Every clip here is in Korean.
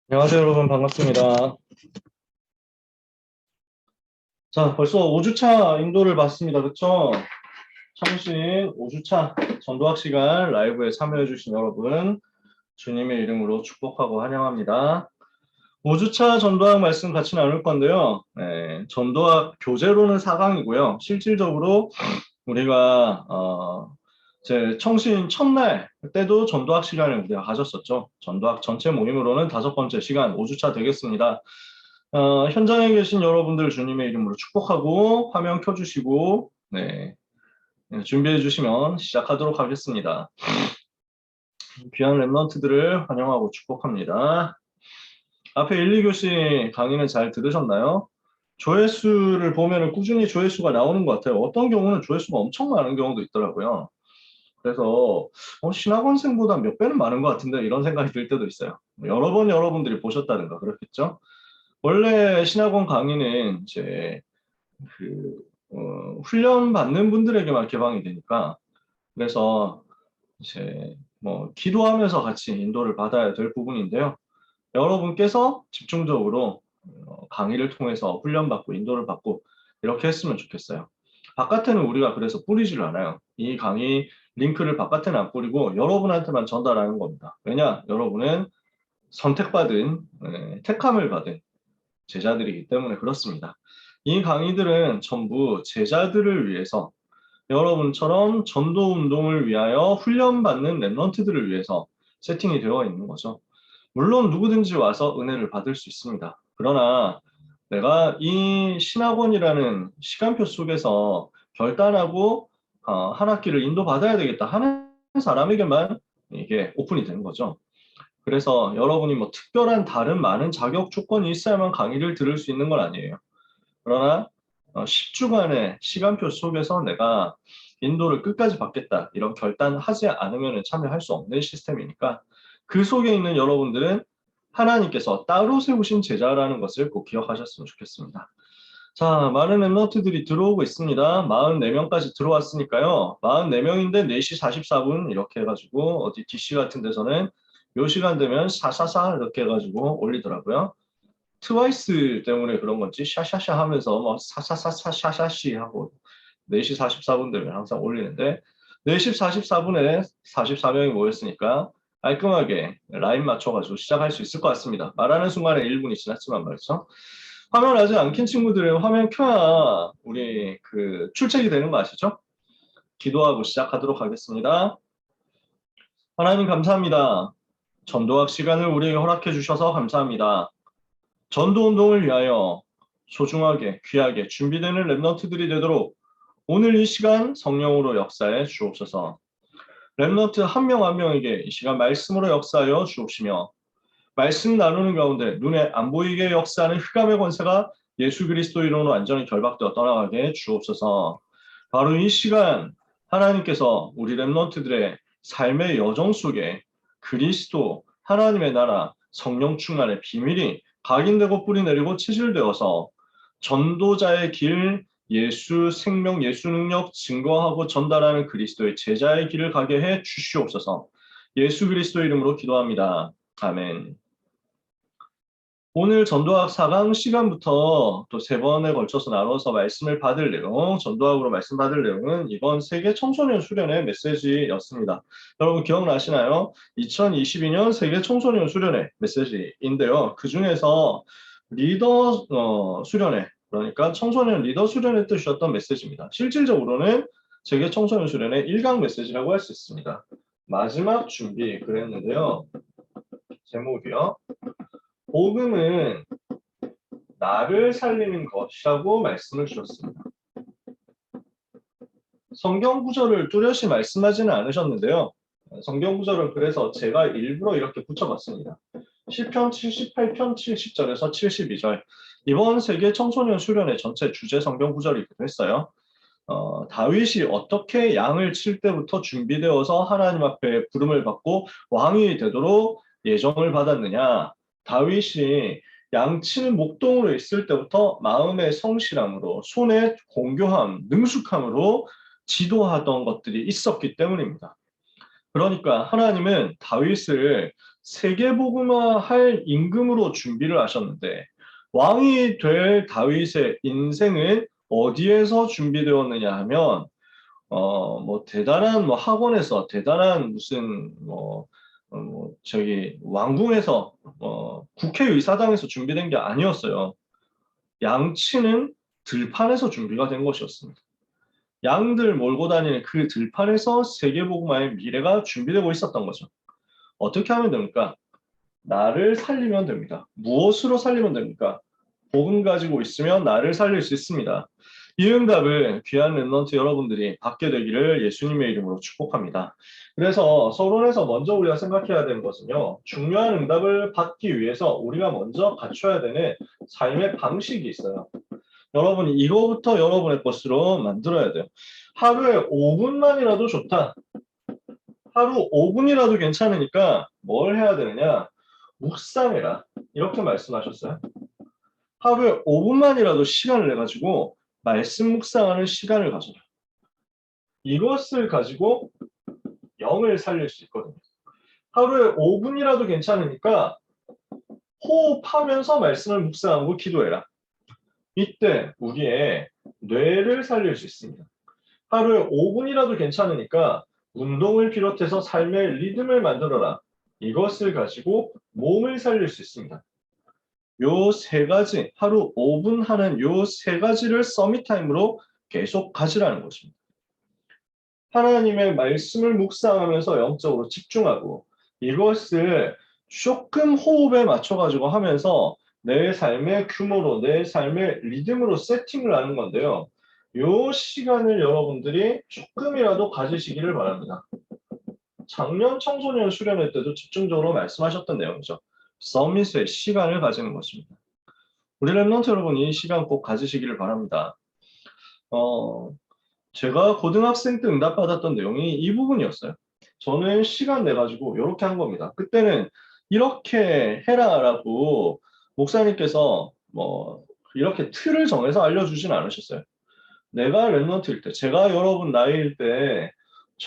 안녕하세요, 여러분. 반갑습니다. 자, 벌써 5주차 인도를 받습니다. 그쵸? 참신 5주차 전도학 시간 라이브에 참여해주신 여러분, 주님의 이름으로 축복하고 환영합니다. 5주차 전도학 말씀 같이 나눌 건데요. 네, 전도학 교재로는 4강이고요. 실질적으로 우리가, 제 청신 첫날 때도 전도학 시간을 우리가 가졌었죠. 전도학 전체 모임으로는 5번째 시간 5주차 되겠습니다. 현장에 계신 여러분들 주님의 이름으로 축복하고 화면 켜주시고 준비해 주시면 시작하도록 하겠습니다. 귀한 랩런트들을 환영하고 축복합니다. 앞에 1, 2교시 강의는 잘 들으셨나요? 조회수를 보면 꾸준히 조회수가 나오는 것 같아요. 어떤 경우는 조회수가 엄청 많은 경우도 있더라고요. 그래서 신학원생보다 몇 배는 많은 것 같은데 이런 생각이 들 때도 있어요. 여러 번 여러분들이 보셨다든가 그렇겠죠? 원래 신학원 강의는 이제 그 훈련 받는 분들에게만 개방이 되니까 그래서 이제 뭐 기도하면서 같이 인도를 받아야 될 부분인데요. 여러분께서 집중적으로 강의를 통해서 훈련받고 인도를 받고 이렇게 했으면 좋겠어요. 바깥에는 우리가 그래서 뿌리지를 않아요. 이 강의 링크를 바깥에는 안 뿌리고 여러분한테만 전달하는 겁니다. 왜냐? 여러분은 선택받은, 택함을 받은 제자들이기 때문에 그렇습니다. 이 강의들은 전부 제자들을 위해서 여러분처럼 전도 운동을 위하여 훈련받는 랩런트들을 위해서 세팅이 되어 있는 거죠. 물론 누구든지 와서 은혜를 받을 수 있습니다. 그러나 내가 이 신학원이라는 시간표 속에서 결단하고 한 학기를 인도받아야 되겠다 하는 사람에게만 이게 오픈이 되는 거죠. 그래서 여러분이 뭐 특별한 다른 많은 자격 조건이 있어야만 강의를 들을 수 있는 건 아니에요. 그러나 10주간의 시간표 속에서 내가 인도를 끝까지 받겠다 이런 결단하지 않으면 참여할 수 없는 시스템이니까 그 속에 있는 여러분들은 하나님께서 따로 세우신 제자라는 것을 꼭 기억하셨으면 좋겠습니다. 자, 많은 랩너트들이 들어오고 있습니다. 44명까지 들어왔으니까요. 44명인데 4시 44분 이렇게 해가지고 어디 DC 같은 데서는 요 시간 되면 사사사 이렇게 해가지고 올리더라고요. 트와이스 때문에 그런 건지 샤샤샤 하면서 뭐 사사사사샤샤시 하고 4시 44분 되면 항상 올리는데 4시 44분에 44명이 모였으니까 깔끔하게 라인 맞춰가지고 시작할 수 있을 것 같습니다. 말하는 순간에 1분이 지났지만 말이죠. 화면 아직 안 켠 친구들은 화면 켜야 우리 그 출첵이 되는 거 아시죠? 기도하고 시작하도록 하겠습니다. 하나님 감사합니다. 전도학 시간을 우리에게 허락해 주셔서 감사합니다. 전도 운동을 위하여 소중하게 귀하게 준비되는 랩런트들이 되도록 오늘 이 시간 성령으로 역사해 주옵소서. 랩런트 한 명 한 명에게 이 시간 말씀으로 역사하여 주옵시며 말씀 나누는 가운데 눈에 안 보이게 역사하는 흑암의 권세가 예수 그리스도 이름으로 완전히 결박되어 떠나가게 해 주옵소서. 바로 이 시간 하나님께서 우리 랩런트들의 삶의 여정 속에 그리스도 하나님의 나라 성령 충만의 비밀이 각인되고 뿌리내리고 체질되어서 전도자의 길 예수 생명 예수 능력 증거하고 전달하는 그리스도의 제자의 길을 가게 해 주시옵소서. 예수 그리스도 이름으로 기도합니다. 아멘. 오늘 전도학 4강 시간부터 또 3번에 걸쳐서 나눠서 말씀을 받을 내용, 전도학으로 말씀 받을 내용은 이번 세계 청소년 수련회 메시지였습니다. 여러분 기억나시나요? 2022년 세계 청소년 수련회 메시지인데요. 그 중에서 리더 수련회, 그러니까 청소년 리더 수련회 뜻이었던 메시지입니다. 실질적으로는 세계 청소년 수련회 1강 메시지라고 할 수 있습니다. 마지막 준비 그랬는데요. 제목이요. 복음은 나를 살리는 것이라고 말씀을 주셨습니다. 성경 구절을 뚜렷이 말씀하지는 않으셨는데요. 성경 구절은 그래서 제가 일부러 이렇게 붙여봤습니다. 시편 78편 70절에서 72절. 이번 세계 청소년 수련회 전체 주제 성경 구절이기도 했어요. 다윗이 어떻게 양을 칠 때부터 준비되어서 하나님 앞에 부름을 받고 왕이 되도록 예정을 받았느냐. 다윗이 양치는 목동으로 있을 때부터 마음의 성실함으로 손의 공교함, 능숙함으로 지도하던 것들이 있었기 때문입니다. 그러니까 하나님은 다윗을 세계복음화 할 임금으로 준비를 하셨는데 왕이 될 다윗의 인생은 어디에서 준비되었느냐 하면 뭐 대단한 뭐 학원에서 대단한 무슨 저기 왕궁에서 국회의사당에서 준비된 게 아니었어요. 양치는 들판에서 준비가 된 것이었습니다. 양들 몰고 다니는 그 들판에서 세계복음화의 미래가 준비되고 있었던 거죠. 어떻게 하면 됩니까? 나를 살리면 됩니다. 무엇으로 살리면 됩니까? 복음 가지고 있으면 나를 살릴 수 있습니다. 이 응답을 귀한 랩런트 여러분들이 받게 되기를 예수님의 이름으로 축복합니다. 그래서 서론에서 먼저 우리가 생각해야 되는 것은요. 중요한 응답을 받기 위해서 우리가 먼저 갖춰야 되는 삶의 방식이 있어요. 여러분이 이거부터 여러분의 것으로 만들어야 돼요. 하루에 5분만이라도 좋다. 하루 5분이라도 괜찮으니까 뭘 해야 되느냐? 묵상해라. 이렇게 말씀하셨어요. 하루에 5분만이라도 시간을 내가지고 말씀 묵상하는 시간을 가져라. 이것을 가지고 영을 살릴 수 있거든요. 하루에 5분이라도 괜찮으니까 호흡하면서 말씀을 묵상하고 기도해라. 이때 우리의 뇌를 살릴 수 있습니다. 하루에 5분이라도 괜찮으니까 운동을 비롯해서 삶의 리듬을 만들어라. 이것을 가지고 몸을 살릴 수 있습니다. 요 세 가지, 하루 5분 하는 요 세 가지를 서밋타임으로 계속 가지라는 것입니다. 하나님의 말씀을 묵상하면서 영적으로 집중하고 이것을 조금 호흡에 맞춰가지고 하면서 내 삶의 규모로, 내 삶의 리듬으로 세팅을 하는 건데요. 요 시간을 여러분들이 조금이라도 가지시기를 바랍니다. 작년 청소년 수련회 때도 집중적으로 말씀하셨던 내용이죠. 서밋의 시간을 가지는 것입니다. 우리 랩런트 여러분 이 시간 꼭 가지시기를 바랍니다. 제가 고등학생 때 응답받았던 내용이 이 부분이었어요. 저는 시간 내가지고 이렇게 한 겁니다. 그때는 이렇게 해라라고 목사님께서 뭐 이렇게 틀을 정해서 알려주진 않으셨어요. 내가 랩런트일 때, 제가 여러분 나이일 때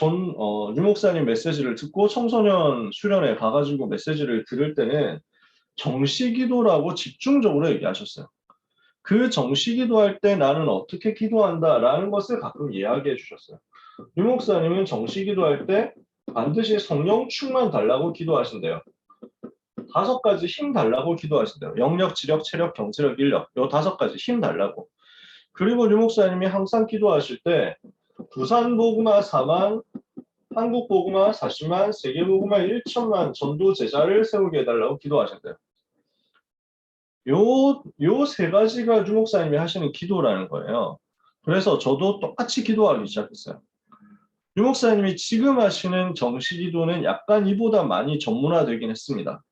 유 목사님 메시지를 듣고 청소년 수련회 가가지고 메시지를 들을 때는 정시기도라고 집중적으로 얘기하셨어요. 그 정시기도할 때 나는 어떻게 기도한다라는 것을 가끔 이야기해 주셨어요. 유 목사님은 정시기도할 때 반드시 성령 충만 달라고 기도하신대요. 5가지 힘 달라고 기도하신대요. 영력, 지력, 체력, 경제력, 인력. 요 5가지 힘 달라고. 그리고 유 목사님이 항상 기도하실 때 부산 복음화 4만, 한국 복음화 40만, 세계 복음화 1천만 전도 제자를 세우게 해달라고 기도하신대요. 요 세 가지가 유 목사님이 하시는 기도라는 거예요. 그래서 저도 똑같이 기도하기 시작했어요. 유 목사님이 지금 하시는 정시 기도는 약간 이보다 많이 전문화되긴 했습니다.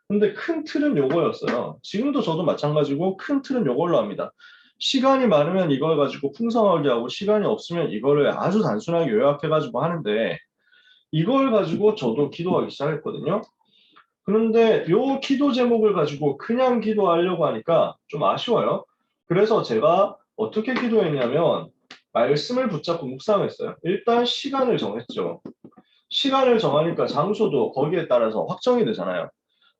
근데 큰 틀은 요거였어요. 지금도 저도 마찬가지고 큰 틀은 요걸로 합니다. 시간이 많으면 이걸 가지고 풍성하게 하고 시간이 없으면 이거를 아주 단순하게 요약해가지고 하는데 이걸 가지고 저도 기도하기 시작했거든요. 그런데 요 기도 제목을 가지고 그냥 기도하려고 하니까 좀 아쉬워요. 그래서 제가 어떻게 기도했냐면 말씀을 붙잡고 묵상했어요. 일단 시간을 정했죠. 시간을 정하니까 장소도 거기에 따라서 확정이 되잖아요.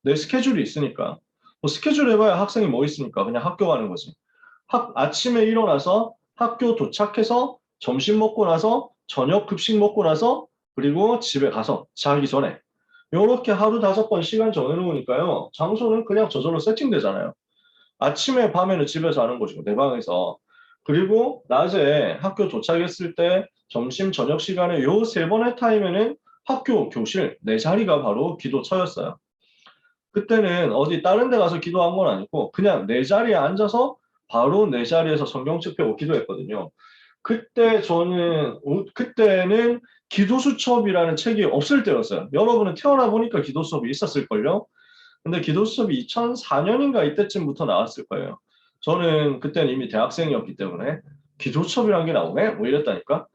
내 스케줄이 있으니까. 뭐 스케줄 해봐야 학생이 뭐 있습니까? 그냥 학교 가는 거지. 아침에 일어나서 학교 도착해서 점심 먹고 나서 저녁 급식 먹고 나서 그리고 집에 가서 자기 전에 이렇게 하루 5번 시간 정해놓으니까요. 장소는 그냥 저절로 세팅되잖아요. 아침에 밤에는 집에서 하는 것이고 내 방에서. 그리고 낮에 학교 도착했을 때 점심 저녁 시간에 요 3번의 타임에는 학교 교실 내 자리가 바로 기도처였어요. 그때는 어디 다른 데 가서 기도한 건 아니고 그냥 내 자리에 앉아서 바로 내 자리에서 성경책 펴고 기도했거든요. 그때는 기도수첩이라는 책이 없을 때였어요. 여러분은 태어나 보니까 기도수업이 있었을걸요? 근데 기도수업이 2004년인가 이때쯤부터 나왔을 거예요. 저는 그때는 이미 대학생이었기 때문에 기도수업이란 게 나오네? 뭐 이랬다니까?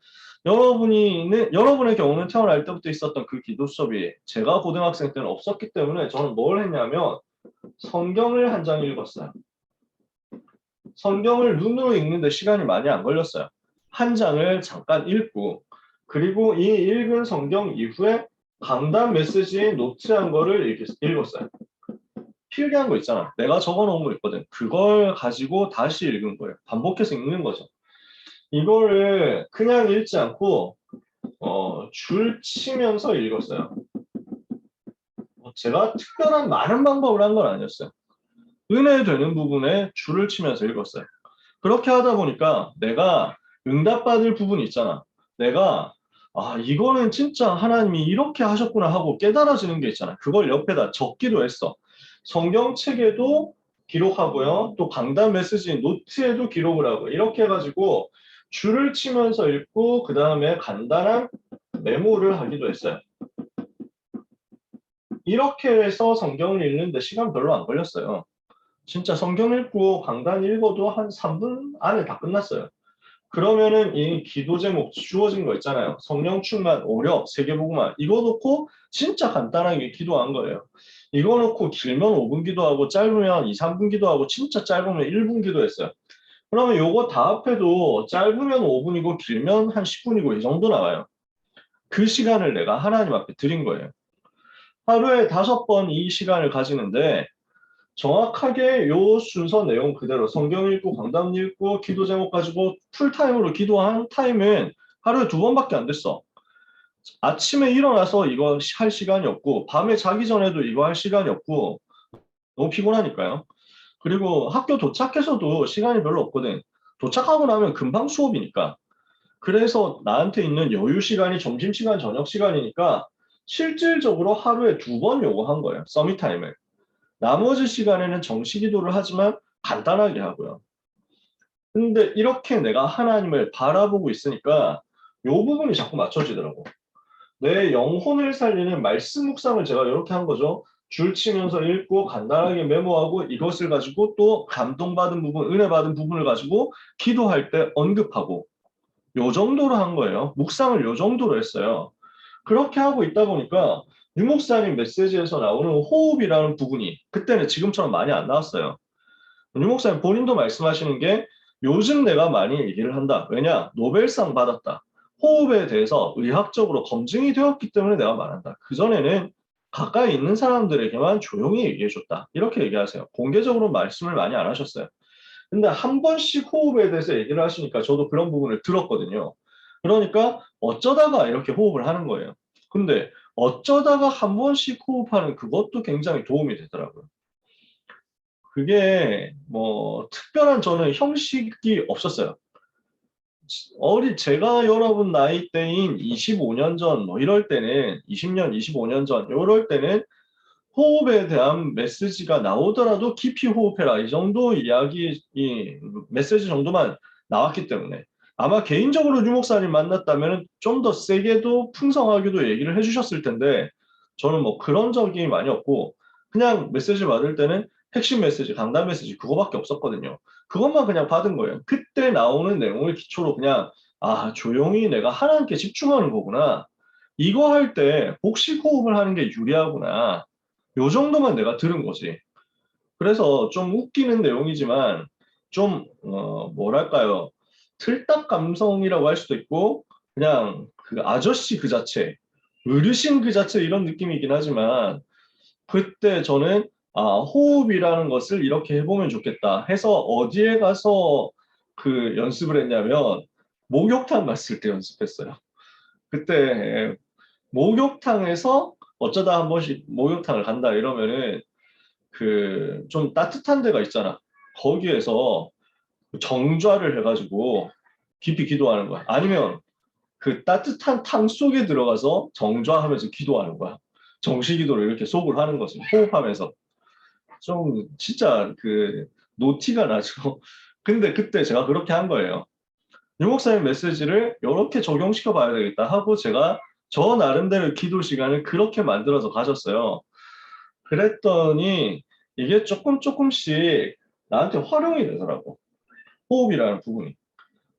여러분의 경우는 태어날 때부터 있었던 그 기도수업이 제가 고등학생 때는 없었기 때문에 저는 뭘 했냐면 성경을 한 장 읽었어요. 성경을 눈으로 읽는데 시간이 많이 안 걸렸어요. 한 장을 잠깐 읽고 그리고 이 읽은 성경 이후에 강단 메시지에 노트한 거를 읽었어요. 필기한 거 있잖아. 내가 적어놓은 거 있거든. 그걸 가지고 다시 읽은 거예요. 반복해서 읽는 거죠. 이거를 그냥 읽지 않고 줄 치면서 읽었어요. 제가 특별한 많은 방법을 한 건 아니었어요. 은혜되는 부분에 줄을 치면서 읽었어요. 그렇게 하다 보니까 내가 응답받을 부분이 있잖아. 내가 이거는 진짜 하나님이 이렇게 하셨구나 하고 깨달아지는 게 있잖아. 그걸 옆에다 적기도 했어. 성경책에도 기록하고요. 또 강단 메시지 노트에도 기록을 하고 이렇게 해가지고 줄을 치면서 읽고 그 다음에 간단한 메모를 하기도 했어요. 이렇게 해서 성경을 읽는데 시간 별로 안 걸렸어요. 진짜 성경 읽고 강단 읽어도 한 3분 안에 다 끝났어요. 그러면은 이 기도 제목 주어진 거 있잖아요. 성령 충만, 오력, 세계복음화 이거 놓고 진짜 간단하게 기도한 거예요. 이거 놓고 길면 5분 기도하고 짧으면 2, 3분 기도하고 진짜 짧으면 1분 기도했어요. 그러면 요거 다 합해도 짧으면 5분이고 길면 한 10분이고 이 정도 나와요. 그 시간을 내가 하나님 앞에 드린 거예요. 하루에 5번 이 시간을 가지는데 정확하게 요 순서 내용 그대로 성경 읽고 강단 읽고 기도 제목 가지고 풀타임으로 기도한 타임은 하루에 2번밖에 안 됐어. 아침에 일어나서 이거 할 시간이 없고 밤에 자기 전에도 이거 할 시간이 없고 너무 피곤하니까요. 그리고 학교 도착해서도 시간이 별로 없거든. 도착하고 나면 금방 수업이니까. 그래서 나한테 있는 여유 시간이 점심시간, 저녁 시간이니까 실질적으로 하루에 2번 요구한 거예요. 서밋 타임을. 나머지 시간에는 정시 기도를 하지만 간단하게 하고요. 근데 이렇게 내가 하나님을 바라보고 있으니까 이 부분이 자꾸 맞춰지더라고. 내 영혼을 살리는 말씀 묵상을 제가 이렇게 한 거죠. 줄 치면서 읽고 간단하게 메모하고 이것을 가지고 또 감동받은 부분, 은혜 받은 부분을 가지고 기도할 때 언급하고 요 정도로 한 거예요. 묵상을 요 정도로 했어요. 그렇게 하고 있다 보니까 유 목사님 메시지에서 나오는 호흡이라는 부분이 그때는 지금처럼 많이 안 나왔어요. 유 목사님 본인도 말씀하시는 게 요즘 내가 많이 얘기를 한다. 왜냐? 노벨상 받았다. 호흡에 대해서 의학적으로 검증이 되었기 때문에 내가 말한다. 그전에는 가까이 있는 사람들에게만 조용히 얘기해줬다. 이렇게 얘기하세요. 공개적으로 말씀을 많이 안 하셨어요. 근데 한 번씩 호흡에 대해서 얘기를 하시니까 저도 그런 부분을 들었거든요. 그러니까 어쩌다가 이렇게 호흡을 하는 거예요. 근데 어쩌다가 한 번씩 호흡하는 그것도 굉장히 도움이 되더라고요. 그게 뭐 특별한 저는 형식이 없었어요. 제가 여러분 나이 때인 25년 전 뭐 이럴 때는 20년, 25년 전 이럴 때는 호흡에 대한 메시지가 나오더라도 깊이 호흡해라. 이 정도 이야기, 이 메시지 정도만 나왔기 때문에 아마 개인적으로 유 목사님 만났다면 좀 더 세게도 풍성하게도 얘기를 해주셨을 텐데 저는 뭐 그런 적이 많이 없고 그냥 메시지 받을 때는 핵심 메시지, 강단 메시지 그거밖에 없었거든요. 그것만 그냥 받은 거예요. 그때 나오는 내용을 기초로 그냥 조용히 내가 하나님께 집중하는 거구나. 이거 할 때 복식 호흡을 하는 게 유리하구나. 요 정도만 내가 들은 거지. 그래서 좀 웃기는 내용이지만 좀 뭐랄까요. 틀딱 감성이라고 할 수도 있고 그냥 그 아저씨 그 자체, 어르신 그 자체 이런 느낌이긴 하지만 그때 저는 호흡이라는 것을 이렇게 해보면 좋겠다 해서 어디에 가서 그 연습을 했냐면 목욕탕 갔을 때 연습했어요. 그때 목욕탕에서 어쩌다 한 번씩 목욕탕을 간다 이러면은 그 좀 따뜻한 데가 있잖아. 거기에서 정좌를 해가지고 깊이 기도하는 거야. 아니면 그 따뜻한 탕 속에 들어가서 정좌하면서 기도하는 거야. 정시 기도를 이렇게 속을 하는 거지. 호흡하면서. 좀 진짜 그 노티가 나죠. 근데 그때 제가 그렇게 한 거예요. 유 목사님 메시지를 이렇게 적용시켜 봐야 되겠다 하고 제가 저 나름대로 기도 시간을 그렇게 만들어서 가졌어요. 그랬더니 이게 조금씩 나한테 활용이 되더라고. 호흡이라는 부분이.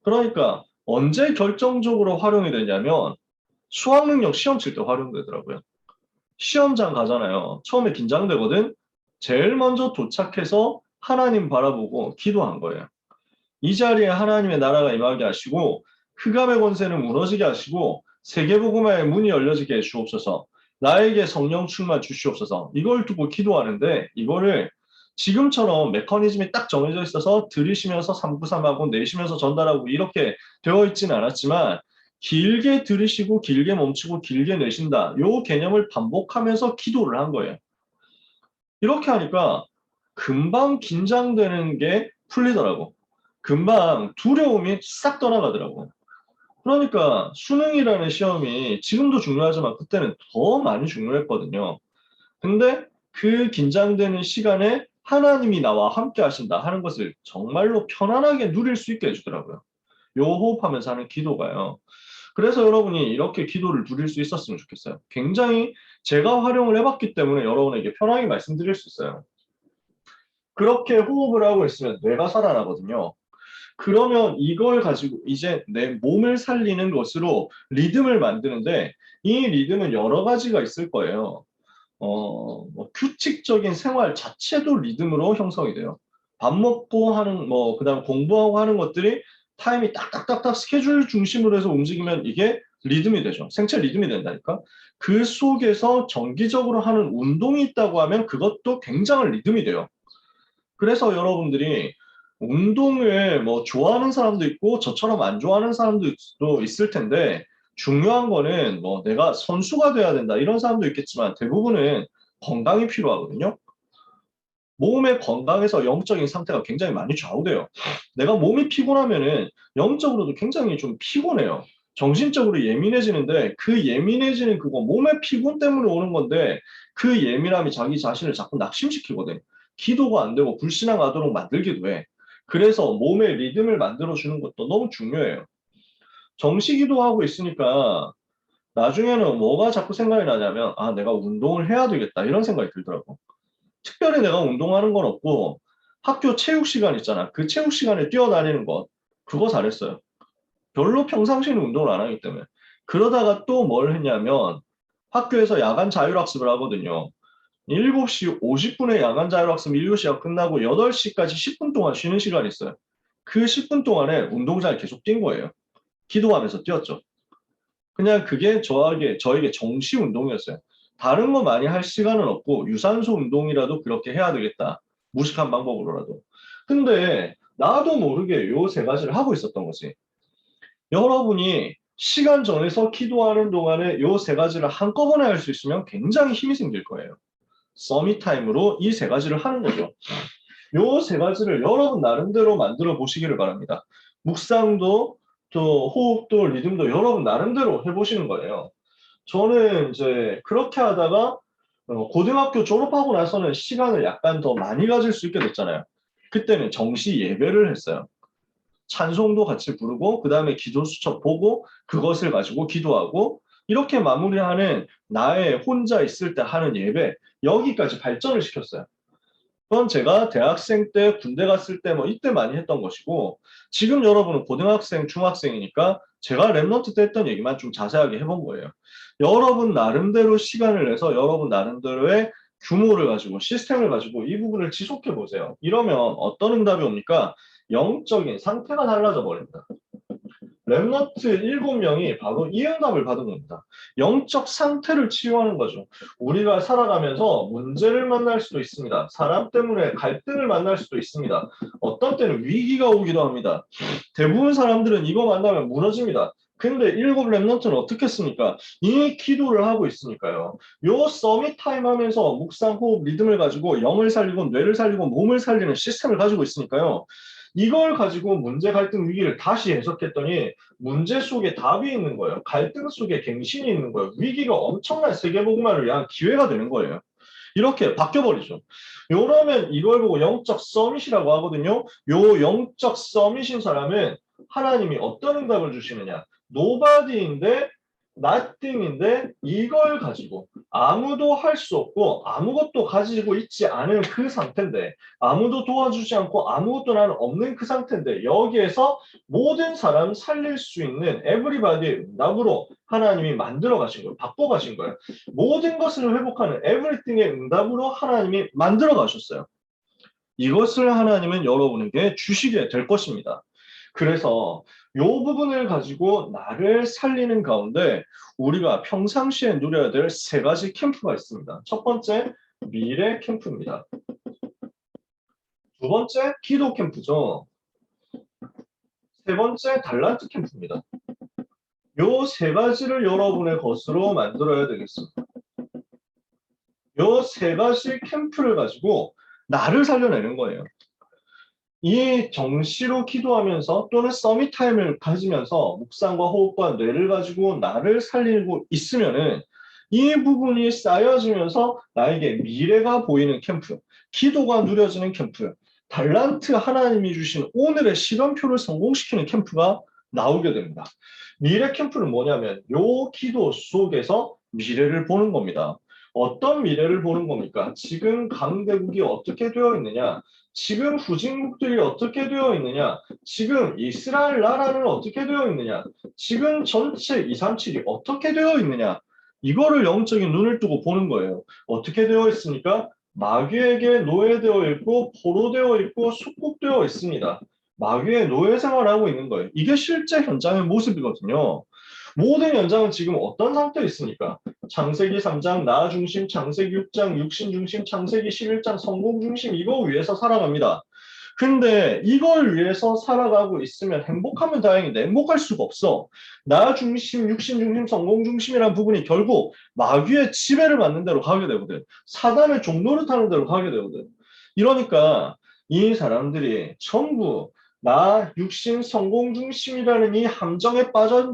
그러니까 언제 결정적으로 활용이 되냐면 수학 능력 시험 칠 때 활용되더라고요. 시험장 가잖아요. 처음에 긴장되거든. 제일 먼저 도착해서 하나님 바라보고 기도한 거예요. 이 자리에 하나님의 나라가 임하게 하시고 흑암의 권세는 무너지게 하시고 세계복음화의 문이 열려지게 해 주옵소서. 나에게 성령 충만 주시옵소서. 이걸 두고 기도하는데 이거를 지금처럼 메커니즘이 딱 정해져 있어서 들이쉬면서 삼부삼하고 내쉬면서 전달하고 이렇게 되어 있지는 않았지만 길게 들이쉬고 길게 멈추고 길게 내쉰다. 요 개념을 반복하면서 기도를 한 거예요. 이렇게 하니까 금방 긴장되는 게 풀리더라고. 금방 두려움이 싹 떠나가더라고. 그러니까 수능이라는 시험이 지금도 중요하지만 그때는 더 많이 중요했거든요. 근데 그 긴장되는 시간에 하나님이 나와 함께 하신다 하는 것을 정말로 편안하게 누릴 수 있게 해주더라고요. 요 호흡하면서 하는 기도가요. 그래서 여러분이 이렇게 기도를 누릴 수 있었으면 좋겠어요. 굉장히 제가 활용을 해봤기 때문에 여러분에게 편하게 말씀드릴 수 있어요. 그렇게 호흡을 하고 있으면 뇌가 살아나거든요. 그러면 이걸 가지고 이제 내 몸을 살리는 것으로 리듬을 만드는데 이 리듬은 여러 가지가 있을 거예요. 뭐 규칙적인 생활 자체도 리듬으로 형성이 돼요. 밥 먹고 하는 그다음 공부하고 하는 것들이 타임이 딱딱딱딱 스케줄 중심으로 해서 움직이면 이게 리듬이 되죠. 생체 리듬이 된다니까. 그 속에서 정기적으로 하는 운동이 있다고 하면 그것도 굉장한 리듬이 돼요. 그래서 여러분들이 운동을 뭐 좋아하는 사람도 있고 저처럼 안 좋아하는 사람도 있을 텐데 중요한 거는 뭐 내가 선수가 돼야 된다 이런 사람도 있겠지만 대부분은 건강이 필요하거든요. 몸의 건강에서 영적인 상태가 굉장히 많이 좌우돼요. 내가 몸이 피곤하면은 영적으로도 굉장히 좀 피곤해요. 정신적으로 예민해지는데 그 예민해지는 그거 몸의 피곤 때문에 오는 건데 그 예민함이 자기 자신을 자꾸 낙심시키거든. 기도가 안 되고 불신앙하도록 만들기도 해. 그래서 몸의 리듬을 만들어주는 것도 너무 중요해요. 정시기도 하고 있으니까 나중에는 뭐가 자꾸 생각이 나냐면 아 내가 운동을 해야 되겠다 이런 생각이 들더라고. 특별히 내가 운동하는 건 없고 학교 체육 시간 있잖아. 그 체육 시간에 뛰어다니는 것 그거 잘했어요. 별로 평상시에는 운동을 안 하기 때문에. 그러다가 또 뭘 했냐면 학교에서 야간 자율학습을 하거든요. 7시 50분에 야간 자율학습 1교시가 끝나고 8시까지 10분 동안 쉬는 시간이 있어요. 그 10분 동안에 운동장에 계속 뛴 거예요. 기도하면서 뛰었죠. 그냥 그게 저에게 정시 운동이었어요. 다른 거 많이 할 시간은 없고 유산소 운동이라도 그렇게 해야 되겠다. 무식한 방법으로라도. 근데 나도 모르게 요 세 가지를 하고 있었던 거지. 여러분이 시간 정해서 기도하는 동안에 요 세 가지를 한꺼번에 할 수 있으면 굉장히 힘이 생길 거예요. 서밋 타임으로 이 세 가지를 하는 거죠. 요 세 가지를 여러분 나름대로 만들어 보시기를 바랍니다. 묵상도 또 호흡도 리듬도 여러분 나름대로 해보시는 거예요. 저는 이제 그렇게 하다가 고등학교 졸업하고 나서는 시간을 약간 더 많이 가질 수 있게 됐잖아요. 그때는 정시 예배를 했어요. 찬송도 같이 부르고 그 다음에 기도 수첩 보고 그것을 가지고 기도하고 이렇게 마무리하는 나의 혼자 있을 때 하는 예배 여기까지 발전을 시켰어요. 그건 제가 대학생 때 군대 갔을 때 뭐 이때 많이 했던 것이고 지금 여러분은 고등학생, 중학생이니까 제가 랩넌트 때 했던 얘기만 좀 자세하게 해본 거예요. 여러분 나름대로 시간을 내서 여러분 나름대로의 규모를 가지고 시스템을 가지고 이 부분을 지속해 보세요. 이러면 어떤 응답이 옵니까? 영적인 상태가 달라져 버립니다. 랩너트 7명이 바로 이 응답을 받은 겁니다. 영적 상태를 치유하는 거죠. 우리가 살아가면서 문제를 만날 수도 있습니다. 사람 때문에 갈등을 만날 수도 있습니다. 어떤 때는 위기가 오기도 합니다. 대부분 사람들은 이거 만나면 무너집니다. 근데 7랩넌트는 어떻게 했습니까? 이 기도를 하고 있으니까요. 요 서밋 타임 하면서 묵상, 호흡, 리듬을 가지고 영을 살리고 뇌를 살리고 몸을 살리는 시스템을 가지고 있으니까요. 이걸 가지고 문제, 갈등, 위기를 다시 해석했더니 문제 속에 답이 있는 거예요. 갈등 속에 갱신이 있는 거예요. 위기가 엄청난 세계복음화를 위한 기회가 되는 거예요. 이렇게 바뀌어버리죠. 요러면 이걸 보고 영적 서밋이라고 하거든요. 요 영적 서밋인 사람은 하나님이 어떤 응답을 주시느냐. 노바디인데 nothing인데 이걸 가지고 아무도 할 수 없고 아무것도 가지고 있지 않은 그 상태인데 아무도 도와주지 않고 아무것도 나는 없는 그 상태인데 여기에서 모든 사람 살릴 수 있는 에브리바디의 응답으로 하나님이 만들어 가신 거예요. 바꿔 가신 거예요. 모든 것을 회복하는 에브리띵의 응답으로 하나님이 만들어 가셨어요. 이것을 하나님은 여러분에게 주시게 될 것입니다. 그래서 이 부분을 가지고 나를 살리는 가운데 우리가 평상시에 누려야 될 세 가지 캠프가 있습니다. 첫 번째, 미래 캠프입니다. 두 번째, 기도 캠프죠. 세 번째, 달란트 캠프입니다. 요 세 가지를 여러분의 것으로 만들어야 되겠습니다. 요 세 가지 캠프를 가지고 나를 살려내는 거예요. 이 정시로 기도하면서 또는 서밋 타임을 가지면서 묵상과 호흡과 뇌를 가지고 나를 살리고 있으면은 이 부분이 쌓여지면서 나에게 미래가 보이는 캠프, 기도가 누려지는 캠프, 달란트 하나님이 주신 오늘의 시간표를 성공시키는 캠프가 나오게 됩니다. 미래 캠프는 뭐냐면 요 기도 속에서 미래를 보는 겁니다. 어떤 미래를 보는 겁니까? 지금 강대국이 어떻게 되어 있느냐? 지금 후진국들이 어떻게 되어 있느냐? 지금 이스라엘 나라는 어떻게 되어 있느냐? 지금 전체 237이 어떻게 되어 있느냐? 이거를 영적인 눈을 뜨고 보는 거예요. 어떻게 되어 있습니까? 마귀에게 노예되어 있고 포로되어 있고 숙국되어 있습니다. 마귀의 노예 생활을 하고 있는 거예요. 이게 실제 현장의 모습이거든요. 모든 현장은 지금 어떤 상태에 있습니까? 창세기 3장 나 중심, 창세기 6장 육신 중심, 창세기 11장 성공 중심 이거 위해서 살아갑니다. 근데 이걸 위해서 살아가고 있으면 행복하면 다행인데 행복할 수가 없어. 나 중심, 육신 중심, 성공 중심이라는 부분이 결국 마귀의 지배를 받는 대로 가게 되거든. 사단의 종노릇 하는 대로 가게 되거든. 이러니까 이 사람들이 전부 나 육신 성공 중심이라는 이 함정에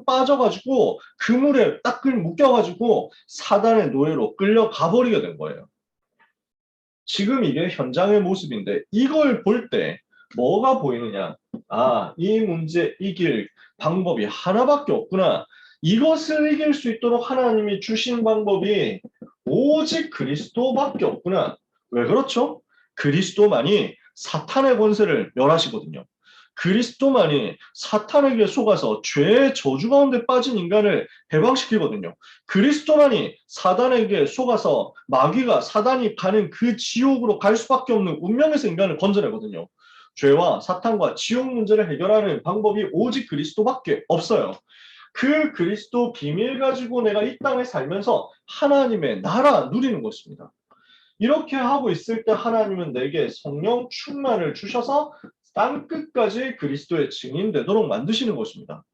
빠져가지고 그물에 딱 묶여가지고 사단의 노예로 끌려가 버리게 된 거예요. 지금 이게 현장의 모습인데 이걸 볼 때 뭐가 보이느냐? 아, 이 문제 이길 방법이 하나밖에 없구나. 이것을 이길 수 있도록 하나님이 주신 방법이 오직 그리스도밖에 없구나. 왜 그렇죠? 그리스도만이 사탄의 권세를 멸하시거든요. 그리스도만이 사탄에게 속아서 죄의 저주 가운데 빠진 인간을 해방시키거든요. 그리스도만이 사단에게 속아서 마귀가 사단이 가는 그 지옥으로 갈 수밖에 없는 운명에서 인간을 건져내거든요. 죄와 사탄과 지옥 문제를 해결하는 방법이 오직 그리스도밖에 없어요. 그 그리스도 비밀 가지고 내가 이 땅에 살면서 하나님의 나라 누리는 것입니다. 이렇게 하고 있을 때 하나님은 내게 성령 충만을 주셔서 땅끝까지 그리스도의 증인 되도록 만드시는 것입니다.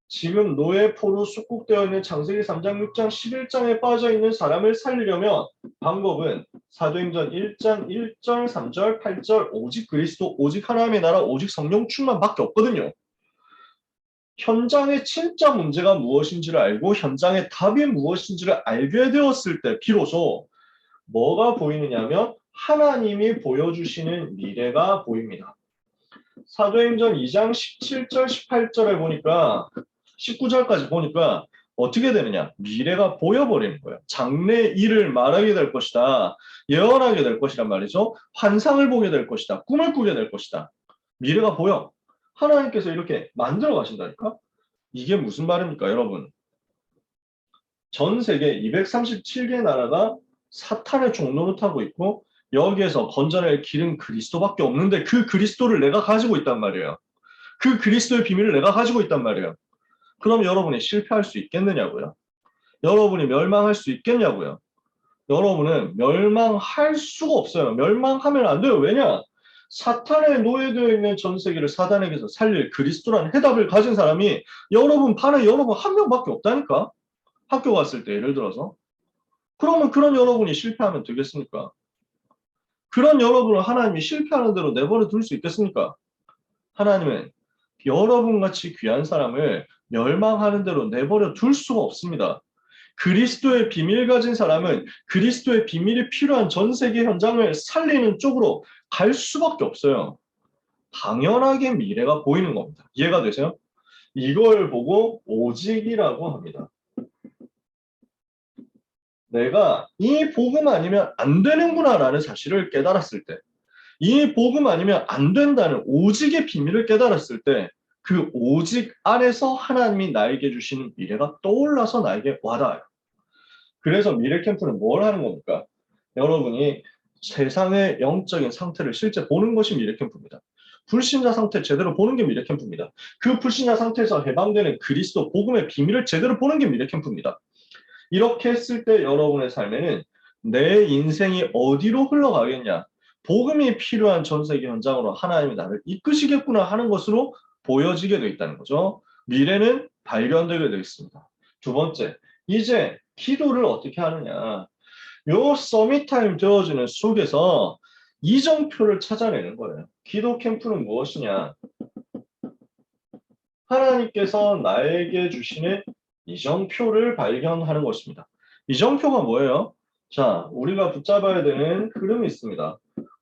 지금 노예 포로 숙국되어 있는 창세기 3장, 6장, 11장에 빠져 있는 사람을 살리려면 방법은 사도행전 1장 1절, 3절, 8절 오직 그리스도, 오직 하나님의 나라, 오직 성령 충만밖에 없거든요. 현장의 진짜 문제가 무엇인지를 알고 현장의 답이 무엇인지를 알게 되었을 때 비로소 뭐가 보이느냐면 하나님이 보여주시는 미래가 보입니다. 사도행전 2장 17절, 18절에 보니까 19절까지 보니까 어떻게 되느냐? 미래가 보여버리는 거예요. 장래 일을 말하게 될 것이다. 예언하게 될 것이란 말이죠. 환상을 보게 될 것이다. 꿈을 꾸게 될 것이다. 미래가 보여. 하나님께서 이렇게 만들어 가신다니까? 이게 무슨 말입니까, 여러분? 전 세계 237개 나라가 사탄의 종노릇하고 있고 여기에서 건져낼 길은 그리스도밖에 없는데 그 그리스도를 내가 가지고 있단 말이에요. 그 그리스도의 비밀을 내가 가지고 있단 말이에요. 그럼 여러분이 실패할 수 있겠느냐고요? 여러분이 멸망할 수 있겠냐고요? 여러분은 멸망할 수가 없어요. 멸망하면 안 돼요. 왜냐? 사탄에 노예되어 있는 전 세계를 사단에게서 살릴 그리스도라는 해답을 가진 사람이 여러분 반에 여러분 한 명밖에 없다니까? 학교 갔을 때 예를 들어서. 그러면 그런 여러분이 실패하면 되겠습니까? 그런 여러분을 하나님이 실패하는 대로 내버려 둘 수 있겠습니까? 하나님은 여러분같이 귀한 사람을 멸망하는 대로 내버려 둘 수가 없습니다. 그리스도의 비밀 가진 사람은 그리스도의 비밀이 필요한 전 세계 현장을 살리는 쪽으로 갈 수밖에 없어요. 당연하게 미래가 보이는 겁니다. 이해가 되세요? 이걸 보고 오직이라고 합니다. 내가 이 복음 아니면 안 되는구나라는 사실을 깨달았을 때, 이 복음 아니면 안 된다는 오직의 비밀을 깨달았을 때, 그 오직 안에서 하나님이 나에게 주시는 미래가 떠올라서 나에게 와닿아요. 그래서 미래 캠프는 뭘 하는 겁니까? 여러분이 세상의 영적인 상태를 실제 보는 것이 미래 캠프입니다. 불신자 상태 제대로 보는 게 미래 캠프입니다. 그 불신자 상태에서 해방되는 그리스도 복음의 비밀을 제대로 보는 게 미래 캠프입니다. 이렇게 했을 때 여러분의 삶에는 내 인생이 어디로 흘러가겠냐, 복음이 필요한 전 세계 현장으로 하나님이 나를 이끄시겠구나 하는 것으로 보여지게 되어 있다는 거죠. 미래는 발견되게 되어 있습니다. 두 번째, 이제 기도를 어떻게 하느냐. 요 서밋타임 되어지는 속에서 이정표를 찾아내는 거예요. 기도 캠프는 무엇이냐? 하나님께서 나에게 주시는 이정표를 발견하는 것입니다. 이정표가 뭐예요? 자, 우리가 붙잡아야 되는 흐름이 있습니다.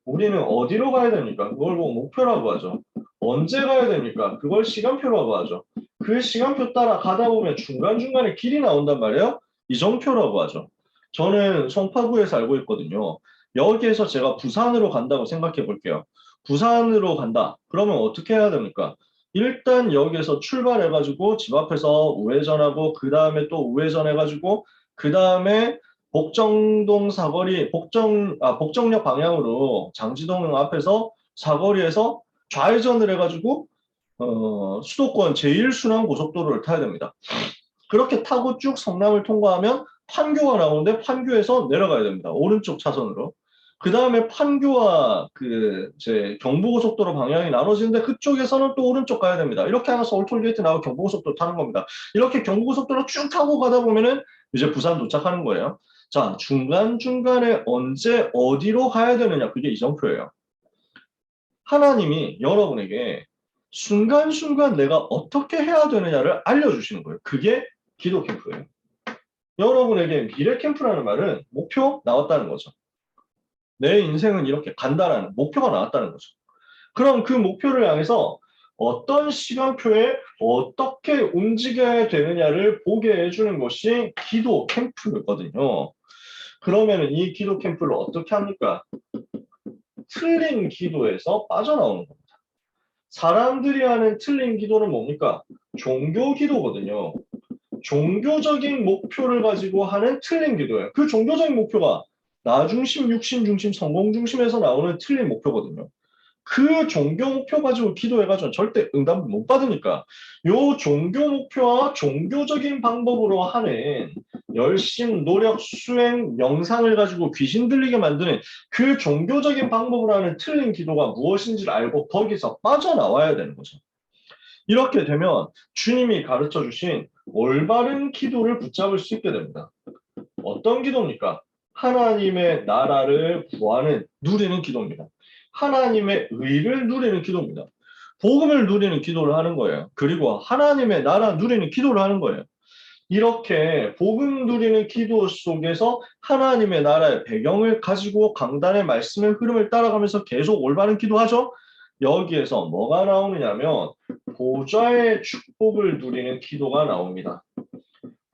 우리는 어디로 가야 됩니까? 그걸 보고 목표라고 하죠. 언제 가야 됩니까? 그걸 시간표라고 하죠. 그 시간표 따라 가다 보면 중간중간에 길이 나온단 말이에요. 이정표라고 하죠. 저는 송파구에 살고 있거든요. 여기에서 제가 부산으로 간다고 생각해 볼게요. 부산으로 간다. 그러면 어떻게 해야 됩니까? 일단 여기에서 출발해가지고 집 앞에서 우회전하고 그 다음에 또 우회전해가지고 그 다음에 복정동 사거리 복정역 방향으로 장지동 앞에서 사거리에서 좌회전을 해가지고 수도권 제1순환고속도로를 타야 됩니다. 그렇게 타고 쭉 성남을 통과하면 판교가 나오는데 판교에서 내려가야 됩니다. 오른쪽 차선으로. 그 다음에 판교와 경부고속도로 방향이 나눠지는데 그쪽에서는 또 오른쪽 가야 됩니다. 이렇게 하면 서울톨게이트 나오고 경부고속도로 타는 겁니다. 이렇게 경부고속도로 쭉 타고 가다 보면은 이제 부산 도착하는 거예요. 자, 중간중간에 언제 어디로 가야 되느냐, 그게 이정표예요. 하나님이 여러분에게 순간순간 내가 어떻게 해야 되느냐를 알려주시는 거예요. 그게 기도 캠프예요. 여러분에게 미래 캠프라는 말은 목표 나왔다는 거죠. 내 인생은 이렇게 간다라는 목표가 나왔다는 거죠. 그럼 그 목표를 향해서 어떤 시간표에 어떻게 움직여야 되느냐를 보게 해주는 것이 기도 캠프거든요. 그러면 이 기도 캠프를 어떻게 합니까? 틀린 기도에서 빠져나오는 겁니다. 사람들이 하는 틀린 기도는 뭡니까? 종교 기도거든요. 종교적인 목표를 가지고 하는 틀린 기도예요. 그 종교적인 목표가 나 중심, 육신 중심, 성공 중심에서 나오는 틀린 목표거든요. 그 종교 목표 가지고 기도해가지고 절대 응답을 못 받으니까 요 종교 목표와 종교적인 방법으로 하는 열심, 노력, 수행, 명상을 가지고 귀신 들리게 만드는 그 종교적인 방법으로 하는 틀린 기도가 무엇인지를 알고 거기서 빠져나와야 되는 거죠. 이렇게 되면 주님이 가르쳐 주신 올바른 기도를 붙잡을 수 있게 됩니다. 어떤 기도입니까? 하나님의 나라를 구하는, 누리는 기도입니다. 하나님의 의를 누리는 기도입니다. 복음을 누리는 기도를 하는 거예요. 그리고 하나님의 나라 누리는 기도를 하는 거예요. 이렇게 복음 누리는 기도 속에서 하나님의 나라의 배경을 가지고 강단의 말씀의 흐름을 따라가면서 계속 올바른 기도하죠. 여기에서 뭐가 나오느냐면 보좌의 축복을 누리는 기도가 나옵니다.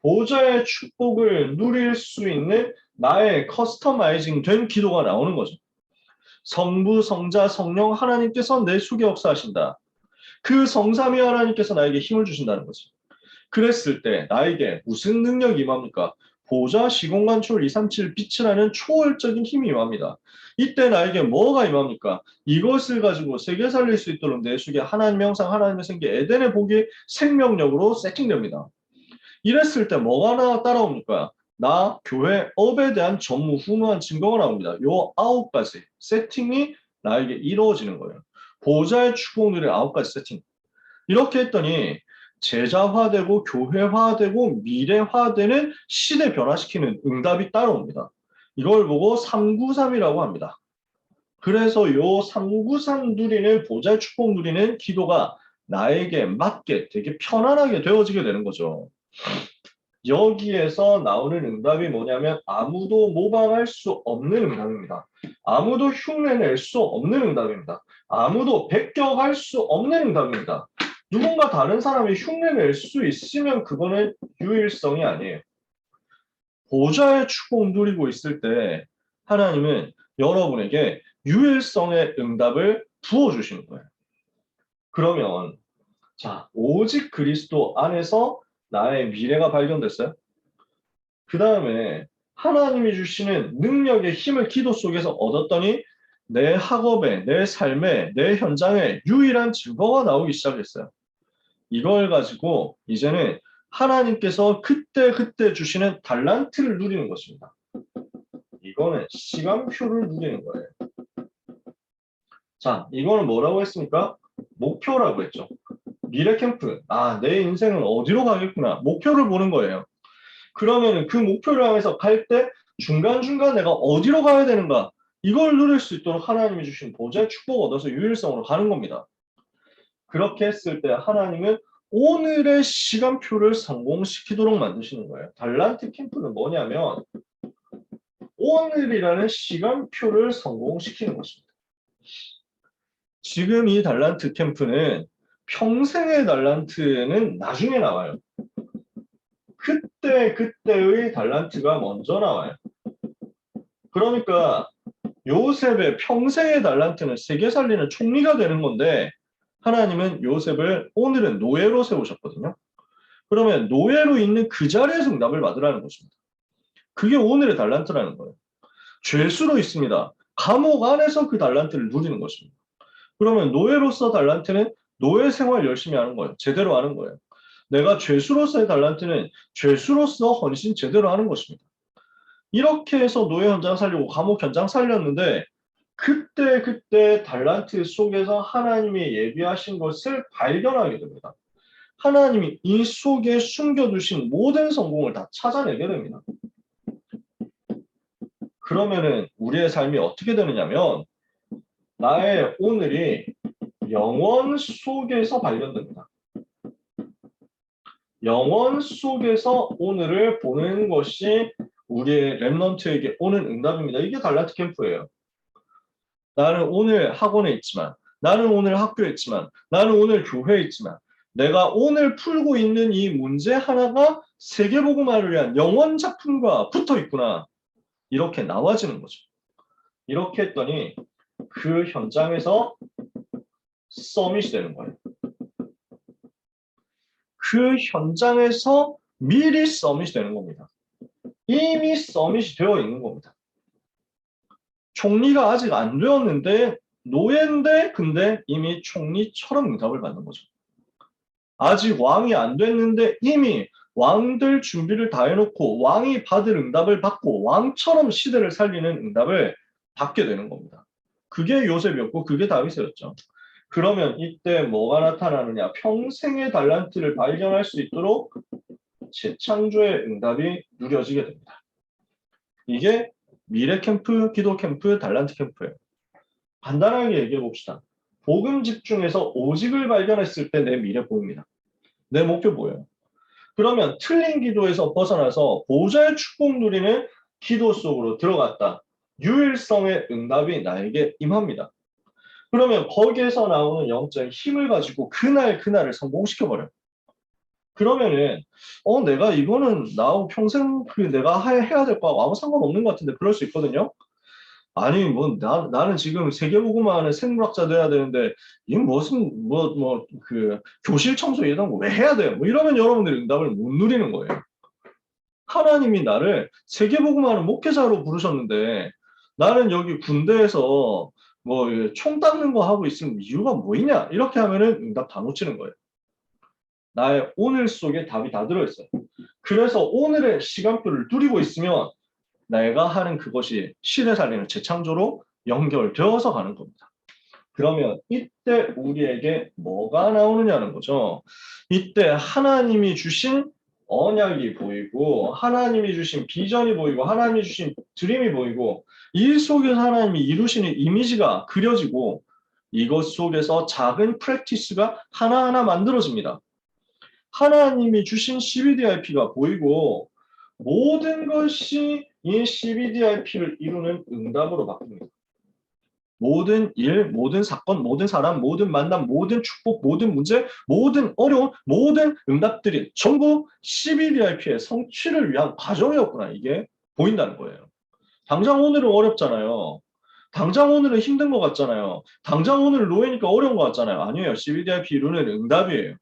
보좌의 축복을 누릴 수 있는 나의 커스터마이징 된 기도가 나오는 거죠. 성부, 성자, 성령 하나님께서 내 속에 역사하신다. 그 성삼위 하나님께서 나에게 힘을 주신다는 거죠. 그랬을 때 나에게 무슨 능력이 임합니까? 보좌, 시공간, 초월, 237 빛이라는 초월적인 힘이 임합니다. 이때 나에게 뭐가 임합니까? 이것을 가지고 세계 살릴 수 있도록 내 속에 하나님의 형상, 하나님의 생기, 에덴의 복이 생명력으로 세팅됩니다. 이랬을 때 뭐가 따라옵니까? 나 교회 업에 대한 전무후무한 증거가 나옵니다. 요 9가지 세팅이 나에게 이루어지는 거예요. 보좌의 축복 누릴 9가지 세팅. 이렇게 했더니 제자화되고 교회화되고 미래화되는 시대 변화시키는 응답이 따라옵니다. 이걸 보고 393이라고 합니다. 그래서 요 393 누리는 보좌의 축복 누리는 기도가 나에게 맞게 되게 편안하게 되어지게 되는 거죠. 여기에서 나오는 응답이 뭐냐면 아무도 모방할 수 없는 응답입니다. 아무도 흉내낼 수 없는 응답입니다. 아무도 베껴갈 수 없는 응답입니다. 누군가 다른 사람이 흉내낼 수 있으면 그거는 유일성이 아니에요. 보좌의 축복 누리고 있을 때 하나님은 여러분에게 유일성의 응답을 부어주시는 거예요. 그러면 자, 오직 그리스도 안에서 나의 미래가 발견됐어요? 그 다음에 하나님이 주시는 능력의 힘을 기도 속에서 얻었더니 내 학업에, 내 삶에, 내 현장에 유일한 증거가 나오기 시작했어요. 이걸 가지고 이제는 하나님께서 그때그때 주시는 달란트를 누리는 것입니다. 이거는 시간표를 누리는 거예요. 자, 이거는 뭐라고 했습니까? 목표라고 했죠. 미래 캠프. 아, 내 인생은 어디로 가겠구나. 목표를 보는 거예요. 그러면 그 목표를 향해서 갈 때 중간중간 내가 어디로 가야 되는가? 이걸 누릴 수 있도록 하나님이 주신 보좌의 축복 얻어서 유일성으로 가는 겁니다. 그렇게 했을 때 하나님은 오늘의 시간표를 성공시키도록 만드시는 거예요. 달란트 캠프는 뭐냐면 오늘이라는 시간표를 성공시키는 것입니다. 지금 이 달란트 캠프는 평생의 달란트는 나중에 나와요. 그때의 달란트가 먼저 나와요. 그러니까 요셉의 평생의 달란트는 세계 살리는 총리가 되는 건데 하나님은 요셉을 오늘은 노예로 세우셨거든요. 그러면 노예로 있는 그 자리에서 응답을 받으라는 것입니다. 그게 오늘의 달란트라는 거예요. 죄수로 있습니다. 감옥 안에서 그 달란트를 누리는 것입니다. 그러면 노예로서 달란트는 노예 생활 열심히 하는 거예요. 제대로 하는 거예요. 내가 죄수로서의 달란트는 죄수로서 헌신 제대로 하는 것입니다. 이렇게 해서 노예 현장 살리고 감옥 현장 살렸는데 그때 달란트 속에서 하나님이 예비하신 것을 발견하게 됩니다. 하나님이 이 속에 숨겨두신 모든 성공을 다 찾아내게 됩니다. 그러면은 우리의 삶이 어떻게 되느냐면 나의 오늘이 영원 속에서 발견됩니다. 영원 속에서 오늘을 보는 것이 우리의 랩넌트에게 오는 응답입니다. 이게 달란트 캠프예요. 나는 오늘 학원에 있지만, 나는 오늘 학교에 있지만, 나는 오늘 교회에 있지만, 내가 오늘 풀고 있는 이 문제 하나가 세계복음화를 위한 영원 작품과 붙어 있구나. 이렇게 나와지는 거죠. 이렇게 했더니 그 현장에서 서밋이 되는 거예요. 그 현장에서 미리 서밋이 되는 겁니다. 이미 서밋이 되어 있는 겁니다. 총리가 아직 안 되었는데 노예인데 근데 이미 총리처럼 응답을 받는 거죠. 아직 왕이 안 됐는데 이미 왕들 준비를 다 해놓고 왕이 받을 응답을 받고 왕처럼 시대를 살리는 응답을 받게 되는 겁니다. 그게 요셉이었고 그게 다윗이었죠. 그러면 이때 뭐가 나타나느냐? 평생의 달란트를 발견할 수 있도록 재창조의 응답이 누려지게 됩니다. 이게 미래 캠프, 기도 캠프, 달란트 캠프예요. 간단하게 얘기해 봅시다. 복음 집중해서 오직을 발견했을 때 내 미래 보입니다. 내 목표 뭐예요? 그러면 틀린 기도에서 벗어나서 보좌의 축복 누리는 기도 속으로 들어갔다. 유일성의 응답이 나에게 임합니다. 그러면 거기에서 나오는 영적인 힘을 가지고 그날을 성공시켜버려요. 그러면은 내가 이거는 나하고 평생 내가 해야 될 거하고 아무 상관없는 것 같은데 그럴 수 있거든요. 아니 뭐 나는 지금 세계복음화하는 생물학자 돼야 되는데 이 무슨 그 교실 청소 이런 거 왜 해야 돼요? 뭐 이러면 여러분들이 응답을 못 누리는 거예요. 하나님이 나를 세계복음화하는 목회자로 부르셨는데 나는 여기 군대에서 뭐 총 닦는 거 하고 있으면 이유가 뭐 있냐? 이렇게 하면은 응답 다 놓치는 거예요. 나의 오늘 속에 답이 다 들어있어요. 그래서 오늘의 시간표를 누리고 있으면 내가 하는 그것이 시대 살리는 재창조로 연결되어서 가는 겁니다. 그러면 이때 우리에게 뭐가 나오느냐는 거죠. 이때 하나님이 주신 언약이 보이고 하나님이 주신 비전이 보이고 하나님이 주신 드림이 보이고 이 속에서 하나님이 이루시는 이미지가 그려지고 이것 속에서 작은 프랙티스가 하나하나 만들어집니다. 하나님이 주신 CBDIP가 보이고 모든 것이 이 CBDIP를 이루는 응답으로 바뀝니다. 모든 일, 모든 사건, 모든 사람, 모든 만남, 모든 축복, 모든 문제, 모든 어려움, 모든 응답들이 전부 CBDIP의 성취를 위한 과정이었구나. 이게 보인다는 거예요. 당장 오늘은 어렵잖아요. 당장 오늘은 힘든 것 같잖아요. 당장 오늘 노예니까 어려운 것 같잖아요. 아니에요. CBDIP 이루는 응답이에요.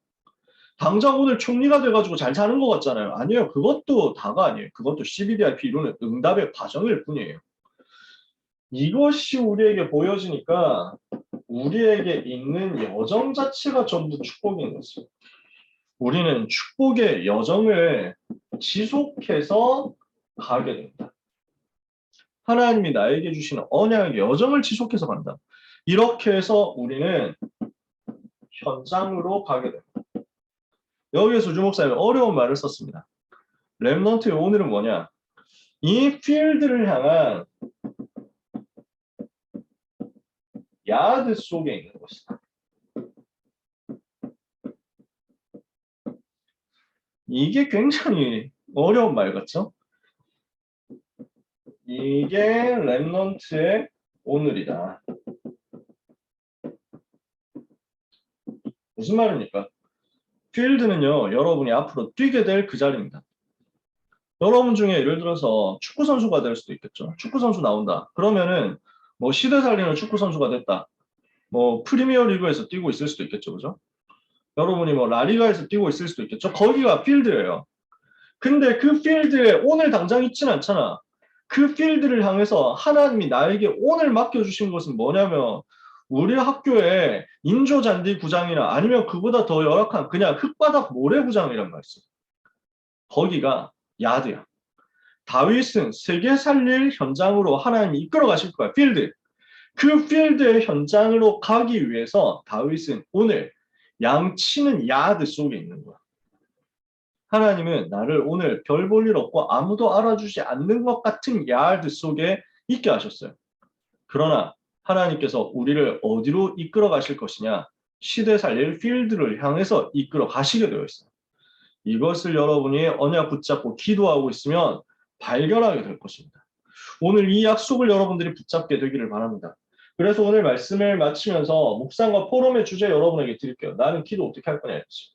당장 오늘 총리가 돼가지고 잘 사는 것 같잖아요. 아니에요. 그것도 다가 아니에요. 그것도 CBDIP 이루는 응답의 과정일 뿐이에요. 이것이 우리에게 보여지니까 우리에게 있는 여정 자체가 전부 축복인 거죠. 우리는 축복의 여정을 지속해서 가게 됩니다. 하나님이 나에게 주시는 언약의 여정을 지속해서 간다. 이렇게 해서 우리는 현장으로 가게 됩니다. 여기에서 주목사님은 어려운 말을 썼습니다. 렘넌트의 오늘은 뭐냐? 이 필드를 향한 야드 속에 있는 것이다. 이게 굉장히 어려운 말 같죠? 이게 렘넌트의 오늘이다. 무슨 말입니까? 필드는요, 여러분이 앞으로 뛰게 될 그 자리입니다. 여러분 중에 예를 들어서 축구 선수가 될 수도 있겠죠. 축구 선수 나온다. 그러면은 뭐 시대 살리는 축구 선수가 됐다. 뭐 프리미어 리그에서 뛰고 있을 수도 있겠죠, 그죠? 여러분이 뭐 라리가에서 뛰고 있을 수도 있겠죠. 거기가 필드예요. 근데 그 필드에 오늘 당장 있진 않잖아. 그 필드를 향해서 하나님이 나에게 오늘 맡겨주신 것은 뭐냐면 우리 학교에 인조잔디 구장이나 아니면 그보다 더 열악한 그냥 흙바닥 모래구장이란 말이지. 거기가 야드야. 다윗은 세계 살릴 현장으로 하나님이 이끌어 가실 거야. 필드. 그 필드의 현장으로 가기 위해서 다윗은 오늘 양치는 야드 속에 있는 거야. 하나님은 나를 오늘 별 볼 일 없고 아무도 알아주지 않는 것 같은 야드 속에 있게 하셨어요. 그러나 하나님께서 우리를 어디로 이끌어 가실 것이냐? 시대 살릴 필드를 향해서 이끌어 가시게 되어 있어요. 이것을 여러분이 언약 붙잡고 기도하고 있으면 발견하게 될 것입니다. 오늘 이 약속을 여러분들이 붙잡게 되기를 바랍니다. 그래서 오늘 말씀을 마치면서 묵상과 포럼의 주제 여러분에게 드릴게요. 나는 기도 어떻게 할 거냐 했지.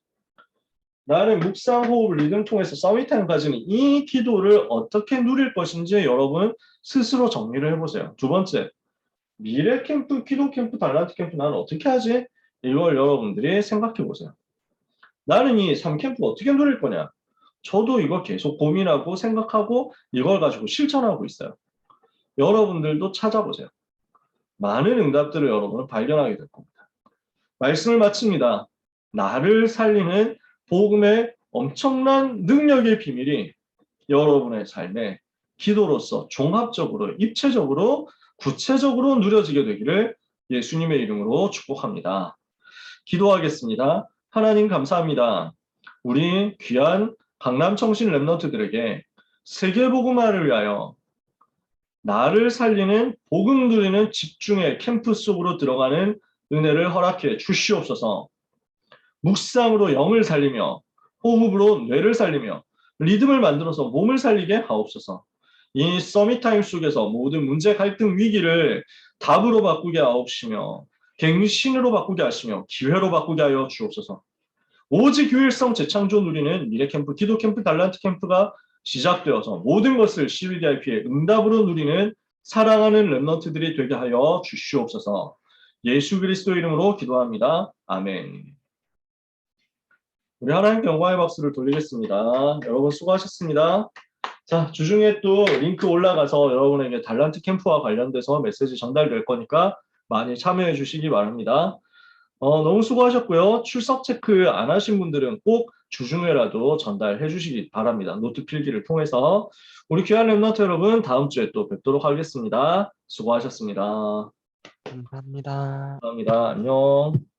나는 묵상, 호흡, 리듬 통해서 서밋타임 가지는 이 기도를 어떻게 누릴 것인지 여러분 스스로 정리를 해보세요. 두 번째, 미래 캠프, 기도 캠프, 달란트 캠프 나는 어떻게 하지? 이걸 여러분들이 생각해 보세요. 나는 이 3캠프 어떻게 누릴 거냐? 저도 이걸 계속 고민하고 생각하고 이걸 가지고 실천하고 있어요. 여러분들도 찾아보세요. 많은 응답들을 여러분은 발견하게 될 겁니다. 말씀을 마칩니다. 나를 살리는 복음의 엄청난 능력의 비밀이 여러분의 삶에 기도로서 종합적으로, 입체적으로, 구체적으로 누려지게 되기를 예수님의 이름으로 축복합니다. 기도하겠습니다. 하나님 감사합니다. 우리 귀한 강남청신 랩런트들에게 세계복음화를 위하여 나를 살리는 복음 누리는 집중의 캠프 속으로 들어가는 은혜를 허락해 주시옵소서. 묵상으로 영을 살리며 호흡으로 뇌를 살리며 리듬을 만들어서 몸을 살리게 하옵소서. 이 서밋타임 속에서 모든 문제, 갈등, 위기를 답으로 바꾸게 하옵시며 갱신으로 바꾸게 하시며 기회로 바꾸게 하여 주옵소서. 오직 유일성 재창조 누리는 미래캠프, 기도캠프, 달란트 캠프가 시작되어서 모든 것을 CVDIP의 응답으로 누리는 사랑하는 랩런트들이 되게 하여 주시옵소서. 예수 그리스도 이름으로 기도합니다. 아멘. 우리 하나님께 영광의 박수를 돌리겠습니다. 여러분 수고하셨습니다. 자, 주중에 또 링크 올라가서 여러분에게 달란트 캠프와 관련돼서 메시지 전달될 거니까 많이 참여해 주시기 바랍니다. 너무 수고하셨고요. 출석 체크 안 하신 분들은 꼭 주중에라도 전달해 주시기 바랍니다. 노트 필기를 통해서. 우리 귀한 랩런트 여러분 다음 주에 또 뵙도록 하겠습니다. 수고하셨습니다. 감사합니다. 감사합니다. 안녕.